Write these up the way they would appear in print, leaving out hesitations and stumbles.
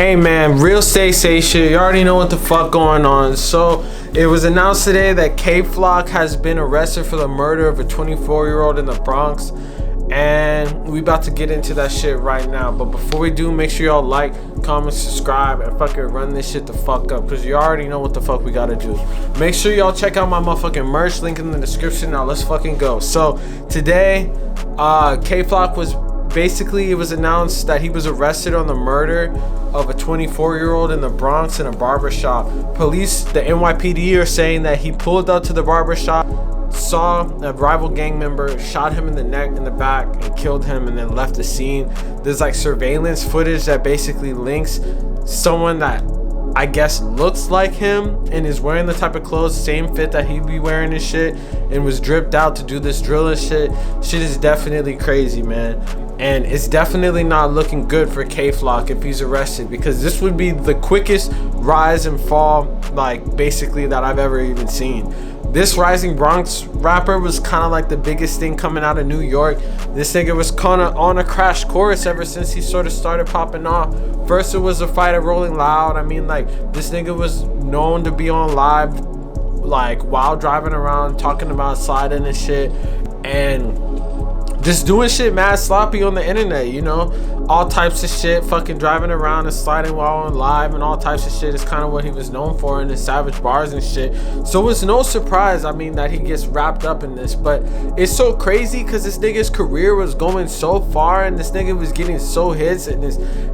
Hey man, real stay shit. You already know what the fuck going on. So it was announced today that Kay Flock has been arrested for the murder of a 24-year-old in the Bronx, and we about to get into that shit right now. But before we do, make sure y'all like, comment, subscribe, and fucking run this shit the fuck up, because you already know what the fuck we gotta do. Make sure y'all check out my motherfucking merch, link in the description. Now let's fucking go. So today, Kay Flock was basically, it was announced that he was arrested on the murder of a 24-year-old in the Bronx in a barbershop. Police, the NYPD, are saying that he pulled up to the barbershop, saw a rival gang member, shot him in the neck, in the back, and killed him, and then left the scene. There's like surveillance footage that basically links someone that I guess looks like him and is wearing the type of clothes, same fit that he'd be wearing and shit, and was dripped out to do this drill and shit. Shit is definitely crazy, man. And it's definitely not looking good for Kay Flock if he's arrested, because this would be the quickest rise and fall, like, basically, that I've ever even seen. This rising Bronx rapper was kind of like the biggest thing coming out of New York. This nigga was kind of on a crash course ever since he sort of started popping off. First it was a fight at Rolling Loud. I mean, like, this nigga was known to be on live, like, while driving around talking about sliding and shit, and just doing shit mad sloppy on the internet, you know, all types of shit, fucking driving around and sliding while on live and all types of shit is kind of what he was known for in his savage bars and shit. So it's no surprise, I mean, that he gets wrapped up in this. But it's so crazy because this nigga's career was going so far and this nigga was getting so hits, and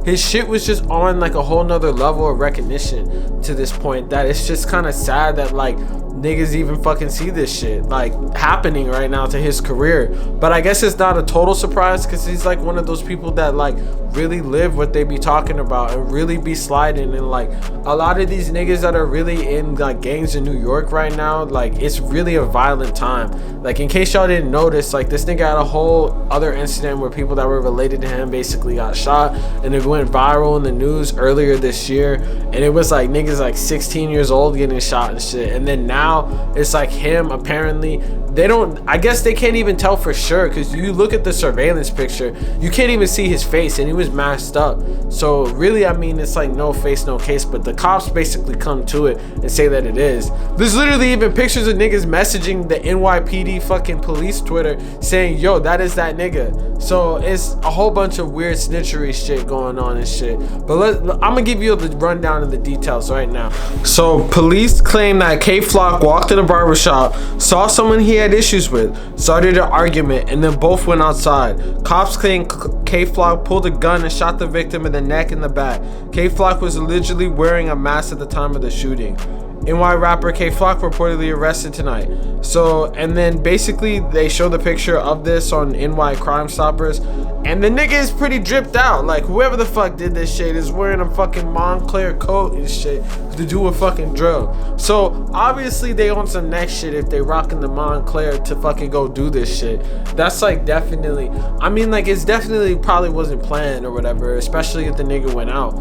his shit was just on like a whole nother level of recognition to this point, that it's just kind of sad that, like, niggas even fucking see this shit like happening right now to his career. But I guess it's not a total surprise, because he's like one of those people that like really live what they be talking about and really be sliding. And like a lot of these niggas that are really in like gangs in New York right now, like it's really a violent time. Like, in case y'all didn't notice, like this nigga had a whole other incident where people that were related to him basically got shot, and it went viral in the news earlier this year, and it was like niggas like 16 years old getting shot and shit. And then now it's like him, apparently they don't, I guess they can't even tell for sure, because you look at the surveillance picture, you can't even see his face, and he was masked up. So really, I mean, it's like no face, no case. But the cops basically come to it and say that it is. There's literally even pictures of niggas messaging the NYPD fucking police Twitter saying, yo, that is that nigga. So it's a whole bunch of weird snitchery shit going on and shit. But I'm gonna give you the rundown of the details right now. So police claim that Kay Flock walked in a barbershop, saw someone he had issues with, started an argument, and then both went outside. Cops claim Kay Flock pulled a gun and shot the victim in the neck and the back. Kay Flock was allegedly wearing a mask at the time of the shooting. NY rapper Kay Flock reportedly arrested tonight. So, and then basically they show the picture of this on NY Crime Stoppers, and the nigga is pretty dripped out. Like, whoever the fuck did this shit is wearing a fucking Montclair coat and shit to do a fucking drill. So obviously they on some next shit if they rocking the Montclair to fucking go do this shit. That's like definitely, I mean, like, it's definitely probably wasn't planned or whatever, especially if the nigga went out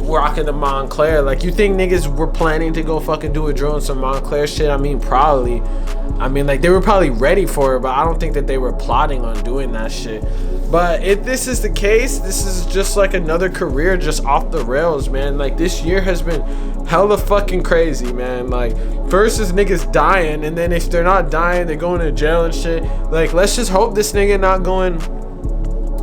rocking the Montclair. Like, you think niggas were planning to go fucking do a drill on some Montclair shit? I mean, probably. I mean, like, they were probably ready for it, but I don't think that they were plotting on doing that shit. But if this is the case, this is just like another career just off the rails, man. Like, this year has been hella fucking crazy, man. Like, first is niggas dying, and then if they're not dying, they're going to jail and shit. Like, let's just hope this nigga not going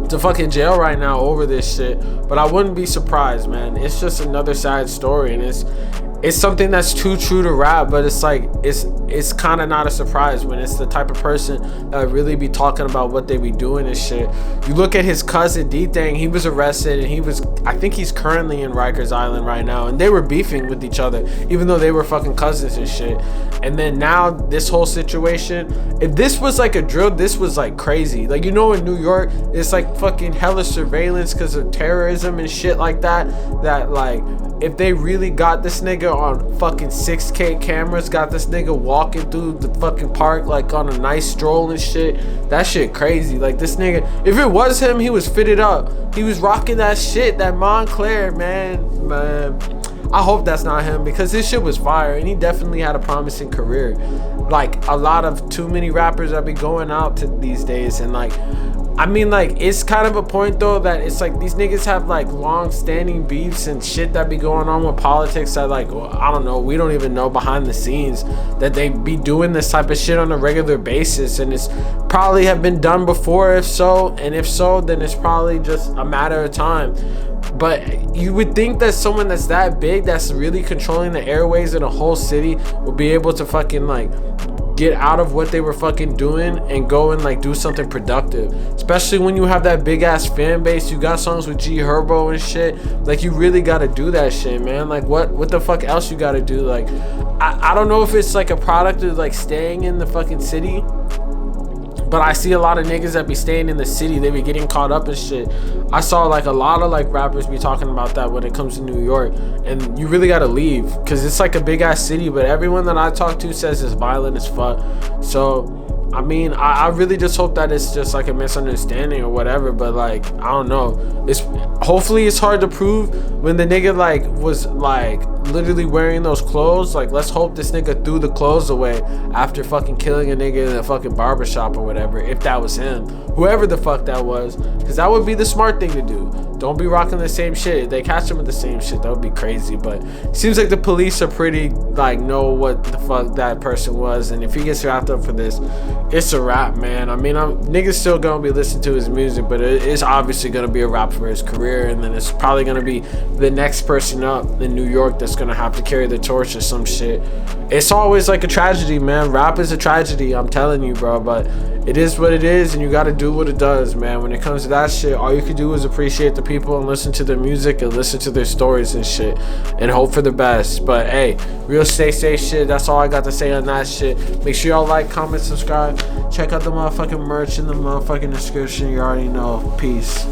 to fucking jail right now over this shit. But I wouldn't be surprised, man. It's just another sad story, and it's something that's too true to rap, but it's like it's kind of not a surprise when it's the type of person that really be talking about what they be doing and shit. You look at his cousin D-Thang, he was arrested, and I think he's currently in Rikers Island right now, and they were beefing with each other even though they were fucking cousins and shit. And then now this whole situation, if this was like a drill, this was like crazy. Like, you know, in New York it's like fucking hella surveillance because of terrorism and shit like that, like if they really got this nigga on fucking 6K cameras, got this nigga walking through the fucking park like on a nice stroll and shit, that shit crazy. Like, this nigga, if it was him, he was fitted up, he was rocking that shit, that Montclair, man. I hope that's not him, because his shit was fire and he definitely had a promising career. Like, a lot of too many rappers that be going out to these days, and like, I mean, like, it's kind of a point though that it's like these niggas have like long standing beefs and shit that be going on with politics that, like, well, I don't know, we don't even know behind the scenes that they be doing this type of shit on a regular basis, and it's probably have been done before, if so, and if so, then it's probably just a matter of time. But you would think that someone that's that big, that's really controlling the airways in a whole city, would be able to fucking like get out of what they were fucking doing and go and like do something productive. Especially when you have that big ass fan base. You got songs with G Herbo and shit. Like, you really gotta do that shit, man. Like, what the fuck else you gotta do? Like, I don't know if it's like a product of like staying in the fucking city, but I see a lot of niggas that be staying in the city, they be getting caught up in shit. I saw like a lot of like rappers be talking about that when it comes to New York, and you really gotta leave because it's like a big ass city, but everyone that I talk to says it's violent as fuck. So I mean, I really just hope that it's just like a misunderstanding or whatever, but like, I don't know. Hopefully it's hard to prove when the nigga like was like literally wearing those clothes. Like, let's hope this nigga threw the clothes away after fucking killing a nigga in a fucking barbershop or whatever, if that was him. Whoever the fuck that was, because that would be the smart thing to do. Don't be rocking the same shit. If they catch him with the same shit, that would be crazy. But it seems like the police are pretty like know what the fuck that person was, and if he gets wrapped up for this, it's a wrap, man. I mean, niggas still gonna be listening to his music, but it's obviously gonna be a wrap for his career, and then it's probably gonna be the next person up in New York that's gonna have to carry the torch or some shit. It's always like a tragedy, man. Rap is a tragedy, I'm telling you, bro. But it is what it is, and you gotta do what it does, man. When it comes to that shit, all you can do is appreciate the people and listen to their music and listen to their stories and shit, and hope for the best. But hey, real stay safe shit. That's all I got to say on that shit. Make sure y'all like, comment, subscribe. Check out the motherfucking merch in the motherfucking description. You already know. Peace.